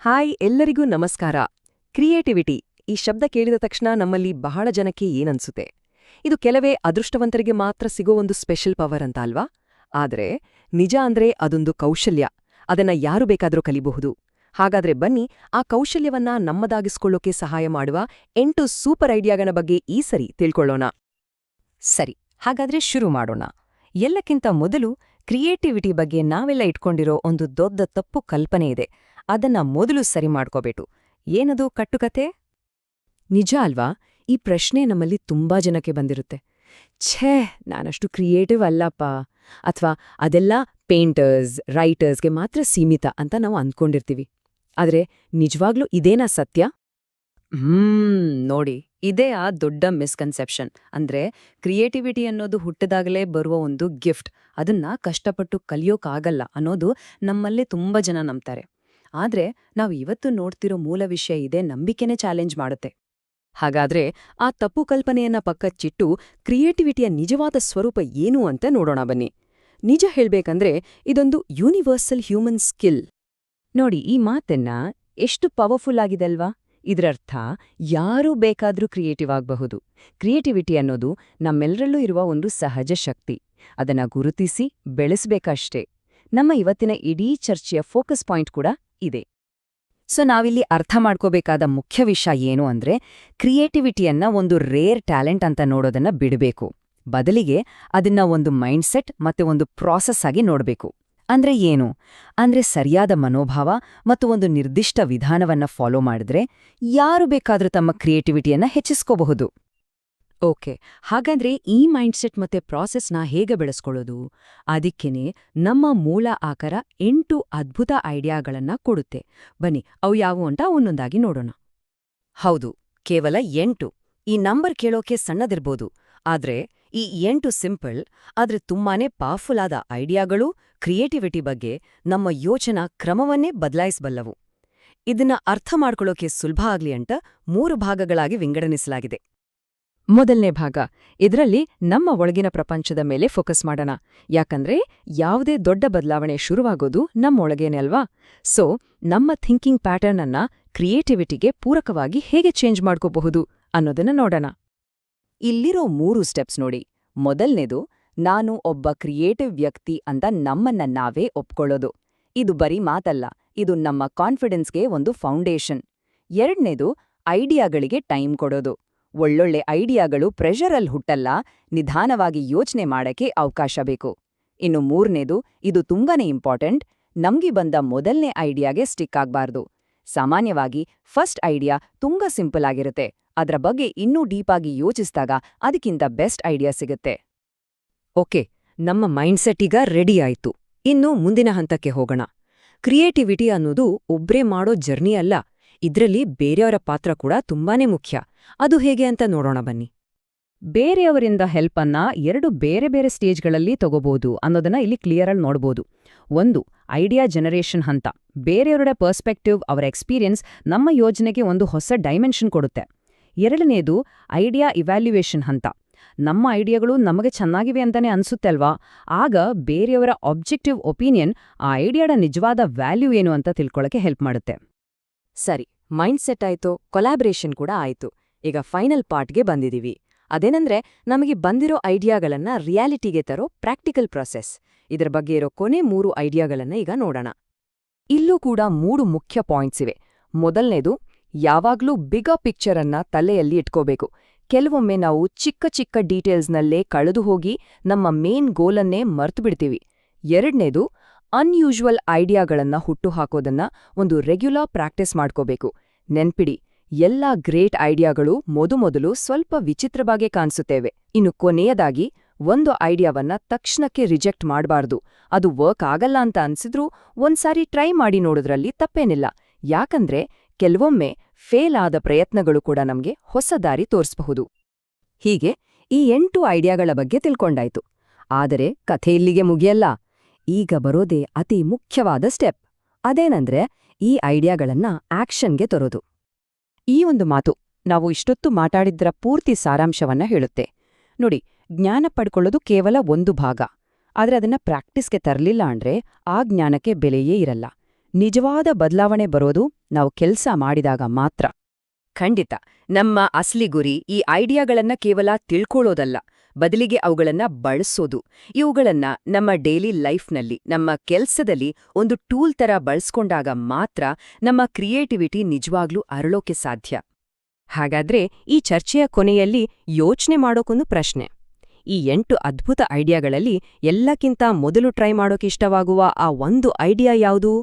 Hi ಎಲ್ಲರಿಗೂ ನಮಸ್ಕಾರ. Creativity ಈ ಶಬ್ದ ಕೇಳಿದ ತಕ್ಷಣ ನಮ್ಮಲ್ಲಿ ಬಹಳ ಜನಕ್ಕೆ ಏನನ್ಸುತ್ತೆ? ಇದು ಕೆಲವೇ ಅದೃಷ್ಟವಂತರಿಗೆ ಮಾತ್ರ ಸಿಗೋ ಒಂದು ಸ್ಪೆಷಲ್ ಪವರ್ ಅಂತ ಅಲ್ವಾ? ಆದ್ರೆ ನಿಜ ಅಂದ್ರೆ ಅದೊಂದು ಕೌಶಲ್ಯ. ಅದನ್ನ ಯಾರು ಬೇಕಾದ್ರೂ ಕಲಿಬಹುದು. ಹಾಗಾದ್ರೆ ಬನ್ನಿ, ಆ ಕೌಶಲ್ಯವನ್ನ ನಮ್ಮದಾಗಿಸ್ಕೊಳ್ಳೋಕೆ ಸಹಾಯ ಮಾಡುವ 8 ಸೂಪರ್ ಐಡಿಯಾಗಳ ಬಗ್ಗೆ ಈ ಸರಿ ತಿಳ್ಕೊಳ್ಳೋಣ. ಸರಿ, ಹಾಗಾದ್ರೆ ಶುರು ಮಾಡೋಣ. ಎಲ್ಲಕ್ಕಿಂತ ಮೊದಲು ಕ್ರಿಯೇಟಿವಿಟಿ ಬಗ್ಗೆ ನಾವೆಲ್ಲ ಇಟ್ಕೊಂಡಿರೋ ಒಂದು ದೊಡ್ಡ ತಪ್ಪು ಕಲ್ಪನೆ ಇದೆ. ಅದನ್ನ ಮೊದಲು ಸರಿ ಮಾಡ್ಕೋಬೇಕು. ಏನದು ಕಟ್ಟುಕತೆ? ನಿಜ ಅಲ್ವಾ? ಈ ಪ್ರಶ್ನೆ ನಮ್ಮಲ್ಲಿ ತುಂಬಾ ಜನಕ್ಕೆ ಬಂದಿರುತ್ತೆ. ಛೇ, ನಾನಷ್ಟು ಕ್ರಿಯೇಟಿವ್ ಅಲ್ಲಪ್ಪ, ಅಥವಾ ಅದೆಲ್ಲ ಪೇಂಟರ್ಸ್, ರೈಟರ್ಸ್ಗೆ ಮಾತ್ರ ಸೀಮಿತ ಅಂತ ನಾವು ಅಂದ್ಕೊಂಡಿರ್ತೀವಿ. ಆದ್ರೆ ನಿಜವಾಗ್ಲೂ ಇದೇನಾ ಸತ್ಯ? ನೋಡಿ, ಇದೇ ಆ ದೊಡ್ಡ ಮಿಸ್ಕನ್ಸೆಪ್ಷನ್. ಅಂದ್ರೆ ಕ್ರಿಯೇಟಿವಿಟಿ ಅನ್ನೋದು ಹುಟ್ಟಿದಾಗಲೇ ಬರುವ ಒಂದು ಗಿಫ್ಟ್. ಅದನ್ನ ಕಷ್ಟಪಟ್ಟು ಕಲಿಯೋಕ್ಕಾಗಲ್ಲ ಅನ್ನೋದು ನಮ್ಮಲ್ಲಿ ತುಂಬಾ ಜನ ನಂಬ್ತಾರೆ. ಆದ್ರೆ ನಾವು ಇವತ್ತು ನೋಡ್ತಿರೋ ಮೂಲ ವಿಷಯ ಇದೇ ನಂಬಿಕೆನೇ ಚಾಲೆಂಜ್ ಮಾಡುತ್ತೆ. ಹಾಗಾದ್ರೆ ಆ ತಪ್ಪು ಕಲ್ಪನೆಯನ್ನ ಪಕ್ಕಚ್ಚಿಟ್ಟು ಕ್ರಿಯೇಟಿವಿಟಿಯ ನಿಜವಾದ ಸ್ವರೂಪ ಏನು ಅಂತ ನೋಡೋಣ ಬನ್ನಿ. ನಿಜ ಹೇಳ್ಬೇಕಂದ್ರೆ ಇದೊಂದು ಯೂನಿವರ್ಸಲ್ ಹ್ಯೂಮನ್ ಸ್ಕಿಲ್. ನೋಡಿ, ಈ ಮಾತನ್ನ ಎಷ್ಟು ಪವರ್ಫುಲ್ ಆಗಿದೆಲ್ವಾ? ಇದರರ್ಥ ಯಾರೂ ಬೇಕಾದ್ರೂ ಕ್ರಿಯೇಟಿವ್ ಆಗಬಹುದು. ಕ್ರಿಯೇಟಿವಿಟಿ ಅನ್ನೋದು ನಮ್ಮೆಲ್ಲರಲ್ಲೂ ಇರುವ ಒಂದು ಸಹಜ ಶಕ್ತಿ. ಅದನ್ನ ಗುರುತಿಸಿ ಬೆಳೆಸಬೇಕಷ್ಟೇ. ನಮ್ಮ ಇವತ್ತಿನ ಇಡೀ ಚರ್ಚೆಯ ಫೋಕಸ್ ಪಾಯಿಂಟ್ ಕೂಡ ಇದೆ. ಸೊ ನಾವಿಲ್ಲಿ ಅರ್ಥ ಮಾಡ್ಕೋಬೇಕಾದ ಮುಖ್ಯ ವಿಷಯ ಏನು ಅಂದ್ರೆ, ಕ್ರಿಯೇಟಿವಿಟಿಯನ್ನ ಒಂದು ರೇರ್ ಟ್ಯಾಲೆಂಟ್ ಅಂತ ನೋಡೋದನ್ನ ಬಿಡಬೇಕು. ಬದಲಿಗೆ ಅದನ್ನ ಒಂದು ಮೈಂಡ್ಸೆಟ್ ಮತ್ತೆ ಒಂದು ಪ್ರಾಸೆಸ್ ಆಗಿ ನೋಡಬೇಕು. ಅಂದ್ರೆ ಏನು? ಅಂದ್ರೆ ಸರಿಯಾದ ಮನೋಭಾವ ಮತ್ತು ಒಂದು ನಿರ್ದಿಷ್ಟ ವಿಧಾನವನ್ನ ಫಾಲೋ ಮಾಡಿದ್ರೆ ಯಾರು ಬೇಕಾದ್ರೂ ತಮ್ಮ ಕ್ರಿಯೇಟಿವಿಟಿಯನ್ನ ಹೆಚ್ಚಿಸ್ಕೋಬಹುದು. ಓಕೆ, ಹಾಗಾದ್ರೆ ಈ ಮೈಂಡ್ಸೆಟ್ ಮತ್ತೆ ಪ್ರಾಸೆಸ್ನ ಹೇಗೆ ಬೆಳೆಸ್ಕೊಳ್ಳೋದು? ಅದಕ್ಕೇನೆ ನಮ್ಮ ಮೂಲ ಆಕಾರ 8 ಅದ್ಭುತ ಐಡಿಯಾಗಳನ್ನ ಕೊಡುತ್ತೆ. ಬನ್ನಿ, ಅವು ಯಾವುವು ಅಂತ ಒಂದೊಂದಾಗಿ ನೋಡೋಣ. ಹೌದು, ಕೇವಲ 8. ಈ ನಂಬರ್ ಕೇಳೋಕೆ ಸಣ್ಣದಿರ್ಬೋದು, ಆದ್ರೆ ಈ 8 ಸಿಂಪಲ್ ಆದ್ರೆ ತುಂಬಾನೇ ಪವರ್ಫುಲ್ ಆದ ಐಡಿಯಾಗಳು ಕ್ರಿಯೇಟಿವಿಟಿ ಬಗ್ಗೆ ನಮ್ಮ ಯೋಚನಾ ಕ್ರಮವನ್ನೇ ಬದಲಾಯಿಸಬಲ್ಲವು. ಇದನ್ನ ಅರ್ಥ ಮಾಡ್ಕೊಳ್ಳೋಕೆ ಸುಲಭ ಆಗ್ಲಿ ಅಂತ 3 ಭಾಗಗಳಾಗಿ ವಿಂಗಡಣಿಸಲಾಗಿದೆ. ಮೊದಲನೇ ಭಾಗ, ಇದರಲ್ಲಿ ನಮ್ಮ ಒಳಗಿನ ಪ್ರಪಂಚದ ಮೇಲೆ ಫೋಕಸ್ ಮಾಡೋಣ. ಯಾಕಂದ್ರೆ ಯಾವುದೇ ದೊಡ್ಡ ಬದಲಾವಣೆ ಶುರುವಾಗೋದು ನಮ್ಮೊಳಗೇನೆ ಅಲ್ವಾ? ಸೊ ನಮ್ಮ ಥಿಂಕಿಂಗ್ ಪ್ಯಾಟರ್ನ್ ಅನ್ನ ಕ್ರಿಯೇಟಿವಿಟಿಗೆ ಪೂರಕವಾಗಿ ಹೇಗೆ ಚೇಂಜ್ ಮಾಡ್ಕೋಬಹುದು ಅನ್ನೋದನ್ನ ನೋಡೋಣ. ಇಲ್ಲಿರೋ 3 ಸ್ಟೆಪ್ಸ್ ನೋಡಿ. ಮೊದಲ್ನೇದು, ನಾನು ಒಬ್ಬ ಕ್ರಿಯೇಟಿವ್ ವ್ಯಕ್ತಿ ಅಂತ ನಮ್ಮನ್ನ ನಾವೇ ಒಪ್ಕೊಳ್ಳೋದು. ಇದು ಬರೀ ಮಾತಲ್ಲ, ಇದು ನಮ್ಮ ಕಾನ್ಫಿಡೆನ್ಸ್ಗೆ ಒಂದು ಫೌಂಡೇಶನ್. ಎರಡನೇದು, ಐಡಿಯಾಗಳಿಗೆ ಟೈಮ್ ಕೊಡೋದು. ಒಳ್ಳೊಳ್ಳೆ ಐಡಿಯಾಗಳು ಪ್ರೆಷರಲ್ಲಿ ಹುಟ್ಟಲ್ಲ, ನಿಧಾನವಾಗಿ ಯೋಚನೆ ಮಾಡಕ್ಕೆ ಅವಕಾಶ ಬೇಕು. ಇನ್ನು ಮೂರನೇದು, ಇದು ತುಂಬಾನೇ ಇಂಪಾರ್ಟೆಂಟ್, ನಮ್ಗೆ ಬಂದ ಮೊದಲನೇ ಐಡಿಯಾಗೆ ಸ್ಟಿಕ್ ಆಗ್ಬಾರ್ದು. ಸಾಮಾನ್ಯವಾಗಿ ಫಸ್ಟ್ ಐಡಿಯಾ ತುಂಬಾ ಸಿಂಪಲ್ ಆಗಿರುತ್ತೆ, ಅದರ ಬಗ್ಗೆ ಇನ್ನೂ ಡೀಪಾಗಿ ಯೋಚಿಸಿದಾಗ ಅದಕ್ಕಿಂತ ಬೆಸ್ಟ್ ಐಡಿಯಾ ಸಿಗುತ್ತೆ. ಓಕೆ, ನಮ್ಮ ಮೈಂಡ್ಸೆಟ್ ಈಗ ರೆಡಿ ಆಯ್ತು. ಇನ್ನು ಮುಂದಿನ ಹಂತಕ್ಕೆ ಹೋಗೋಣ. ಕ್ರಿಯೇಟಿವಿಟಿ ಅನ್ನೋದು ಒಬ್ರೇ ಮಾಡೋ ಜರ್ನಿ ಅಲ್ಲ, ಇದ್ರಲ್ಲಿ ಬೇರೆಯವರ ಪಾತ್ರ ಕೂಡ ತುಂಬಾನೇ ಮುಖ್ಯ. ಅದು ಹೇಗೆ ಅಂತ ನೋಡೋಣ ಬನ್ನಿ. ಬೇರೆಯವರಿಂದ ಹೆಲ್ಪನ್ನ 2 ಬೇರೆ ಬೇರೆ ಸ್ಟೇಜ್ಗಳಲ್ಲಿ ತಗೋಬಹುದು ಅನ್ನೋದನ್ನ ಇಲ್ಲಿ ಕ್ಲಿಯರಾಗಿ ನೋಡ್ಬೋದು. ಒಂದು, ಐಡಿಯಾ ಜನರೇಷನ್ ಹಂತ. ಬೇರೆಯವರ ಪರ್ಸ್ಪೆಕ್ಟಿವ್, ಅವರ ಎಕ್ಸ್ಪೀರಿಯನ್ಸ್ ನಮ್ಮ ಯೋಜನೆಗೆ ಒಂದು ಹೊಸ ಡೈಮೆನ್ಷನ್ ಕೊಡುತ್ತೆ. ಎರಡನೇದು, ಐಡಿಯಾ ಇವ್ಯಾಲ್ಯುಯೇಷನ್ ಹಂತ. ನಮ್ಮ ಐಡಿಯಾಗಳು ನಮಗೆ ಚೆನ್ನಾಗಿವೆ ಅಂತಾನೆ ಅನ್ಸುತ್ತೆ ಅಲ್ವಾ? ಆಗ ಬೇರೆಯವರ ಆಬ್ಜೆಕ್ಟಿವ್ ಒಪಿನಿಯನ್ ಆ ಐಡಿಯಾದ ನಿಜವಾದ ವ್ಯಾಲ್ಯೂ ಏನು ಅಂತ ತಿಳ್ಕೊಳ್ಳೋಕೆ ಹೆಲ್ಪ್ ಮಾಡುತ್ತೆ. ಸರಿ, ಮೈಂಡ್ಸೆಟ್ ಆಯ್ತು, ಕೊಲಾಬ್ರೇಷನ್ ಕೂಡ ಆಯ್ತು. ಈಗ ಫೈನಲ್ ಪಾರ್ಟ್ಗೆ ಬಂದಿದೀವಿ. ಅದೇನಂದ್ರೆ ನಮಗೆ ಬಂದಿರೋ ಐಡಿಯಾಗಳನ್ನ ರಿಯಾಲಿಟಿಗೆ ತರೋ ಪ್ರಾಕ್ಟಿಕಲ್ ಪ್ರಾಸೆಸ್. ಇದರ ಬಗ್ಗೆ ಇರೋ ಕೊನೆ 3 ಐಡಿಯಾಗಳನ್ನ ಈಗ ನೋಡೋಣ. ಇಲ್ಲೂ ಕೂಡ 3 ಮುಖ್ಯ ಪಾಯಿಂಟ್ಸ್ ಇವೆ. ಮೊದಲನೇದು, ಯಾವಾಗ್ಲೂ ಬಿಗರ್ ಪಿಕ್ಚರ್ ಅನ್ನ ತಲೆಯಲ್ಲಿ ಇಟ್ಕೋಬೇಕು. ಕೆಲವೊಮ್ಮೆ ನಾವು ಚಿಕ್ಕ ಚಿಕ್ಕ ಡೀಟೇಲ್ಸ್ನಲ್ಲೇ ಕಳೆದು ಹೋಗಿ ನಮ್ಮ ಮೇನ್ ಗೋಲನ್ನೇ ಮರ್ತುಬಿಡ್ತೀವಿ. ಎರಡನೇದು, ಅನ್ಯೂಶುವಲ್ ಐಡಿಯಾಗಳನ್ನ ಹುಟ್ಟುಹಾಕೋದನ್ನ ಒಂದು ರೆಗ್ಯುಲರ್ ಪ್ರಾಕ್ಟೀಸ್ ಮಾಡ್ಕೋಬೇಕು. ನೆನ್ಪಿಡಿ, ಎಲ್ಲಾ ಗ್ರೇಟ್ ಐಡಿಯಾಗಳು ಮೊದಲು ಸ್ವಲ್ಪ ವಿಚಿತ್ರವಾಗೇ ಕಾಣಿಸುತ್ತೇವೆ. ಇನ್ನು ಕೊನೆಯದಾಗಿ, ಒಂದು ಐಡಿಯಾವನ್ನ ತಕ್ಷಣಕ್ಕೆ ರಿಜೆಕ್ಟ್ ಮಾಡಬಾರ್ದು. ಅದು ವರ್ಕ್ ಆಗಲ್ಲ ಅಂತ ಅನ್ಸಿದ್ರೂ ಒಂದ್ಸಾರಿ ಟ್ರೈ ಮಾಡಿ ನೋಡೋದ್ರಲ್ಲಿ ತಪ್ಪೇನಿಲ್ಲ. ಯಾಕಂದ್ರೆ ಕೆಲವೊಮ್ಮೆ ಫೇಲ್ ಆದ ಪ್ರಯತ್ನಗಳು ಕೂಡ ನಮ್ಗೆ ಹೊಸ ದಾರಿ ತೋರಿಸಬಹುದು. ಹೀಗೆ ಈ 8 ಐಡಿಯಾಗಳ ಬಗ್ಗೆ ತಿಳ್ಕೊಂಡಾಯ್ತು. ಆದರೆ ಕಥೆ ಇಲ್ಲಿಗೆ ಮುಗಿಯಲ್ಲ. ಈಗ ಬರೋದೇ ಅತಿ ಮುಖ್ಯವಾದ ಸ್ಟೆಪ್. ಅದೇನಂದ್ರೆ ಈ ಐಡಿಯಾಗಳನ್ನ ಆಕ್ಷನ್ಗೆ ತರೋದು. ಈ ಒಂದು ಮಾತು ನಾವು ಇಷ್ಟೊತ್ತು ಮಾತಾಡಿದ್ರ ಪೂರ್ತಿ ಸಾರಾಂಶವನ್ನ ಹೇಳುತ್ತೆ. ನೋಡಿ, ಜ್ಞಾನ ಪಡ್ಕೊಳ್ಳೋದು ಕೇವಲ ಒಂದು ಭಾಗ. ಆದ್ರೆ ಅದನ್ನ ಪ್ರಾಕ್ಟೀಸ್ಗೆ ತರಲಿಲ್ಲ ಅಂದ್ರೆ ಆ ಜ್ಞಾನಕ್ಕೆ ಬೆಲೆಯೇ ಇರಲ್ಲ. ನಿಜವಾದ ಬದಲಾವಣೆ ಬರೋದು ನಾವು ಕೆಲ್ಸ ಮಾಡಿದಾಗ ಮಾತ್ರ. ಖಂಡಿತ. ನಮ್ಮ ಅಸಲಿ ಗುರಿ ಈ ಐಡಿಯಾಗಳನ್ನ ಕೇವಲ ತಿಳ್ಕೊಳ್ಳೋದಲ್ಲ, ಬದಲಿಗೆ ಅವುಗಳನ್ನ ಬಳಸೋದು. ಇವುಗಳನ್ನ ನಮ್ಮ ಡೈಲಿ ಲೈಫ್ನಲ್ಲಿ, ನಮ್ಮ ಕೆಲ್ಸದಲ್ಲಿ ಒಂದು ಟೂಲ್ ತರ ಬಳಸ್ಕೊಂಡಾಗ ಮಾತ್ರ ನಮ್ಮ ಕ್ರಿಯೇಟಿವಿಟಿ ನಿಜವಾಗ್ಲೂ ಅರಳೋಕೆ ಸಾಧ್ಯ. ಹಾಗಾದ್ರೆ ಈ ಚರ್ಚೆಯ ಕೊನೆಯಲ್ಲಿ ಯೋಚನೆ ಮಾಡೋಕೊಂದು ಪ್ರಶ್ನೆ. ಈ 8 ಅದ್ಭುತ ಐಡಿಯಾಗಳಲ್ಲಿ ಎಲ್ಲಕ್ಕಿಂತ ಮೊದಲು ಟ್ರೈ ಮಾಡೋಕಿಷ್ಟವಾಗುವ ಆ ಒಂದು ಐಡಿಯಾ ಯಾವುದು?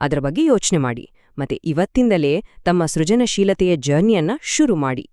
ಅದರ ಬಗ್ಗೆ ಯೋಚನೆ ಮಾಡಿ. ಮತ್ತೆ ಇವತ್ತಿಂದಲೇ ತಮ್ಮ ಸೃಜನಶೀಲತೆಯ ಜರ್ನಿಯನ್ನ ಶುರು ಮಾಡಿ.